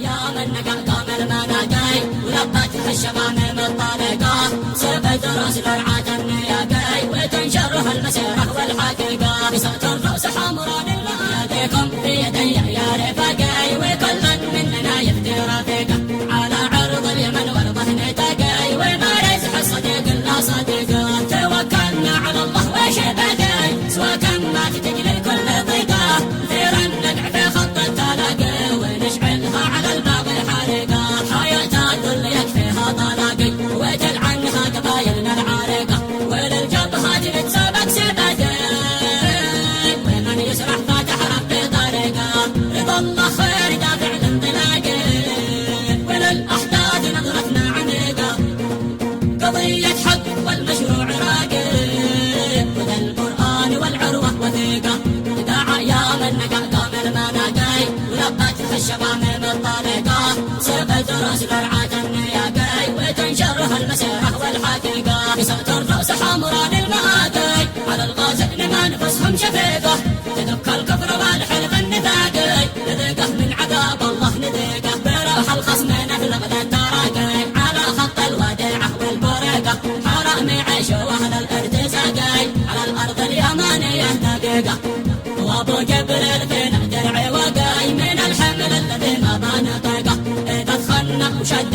يا من نقع قام المناقي ولبت الشمام بالطريقة سبت راس الرعاة النياقي وتنشرها المسيرة والحقيقة بسات الرأس حمراء يديكم في يدي يا رفاقي وكل مننا يفتي رفيقه على عرض اليمن والظهن تقي وما يزح الصديق الا صديقه توكلنا على الله وش باقي سوى كم ما تجلي كل ضيقه ثيرا نقع في خط التلاقي ونشعلها على الباقي حريقه حياتها الذل يكفيها طلاقي وتلعنها قبايلنا العريقه وللجبهات نتسابق سباقي ومن يسرح فاتح ربي طريقه رضا الله خير دافع الانطلاقي وللاحداث نظرتنا عميقه قضيه حق والمشروع راقي وذا القران والعروه وثيقه دعا يا من نقع قام المناقي ولبت الشمامم الطريقه سبت راس الرعاة النياقي وتنشرها المسيره والحقيقه بسات الراس حمراء المآقي على الغازل ما نفسهم شفيقه تدك الكفر والحلف النفاقي نذيقه من عذاب الله نذيقه بروح الخصم نفلق للتراقي على خط الوديعه والبريقه حرام يعيشوا اهل الارتزاقي على الارض اليمانيه دقيقه وابو جبريل فينا درعي وقاي من الحمل الذي ما بنطيقه اذا دخلنا وشد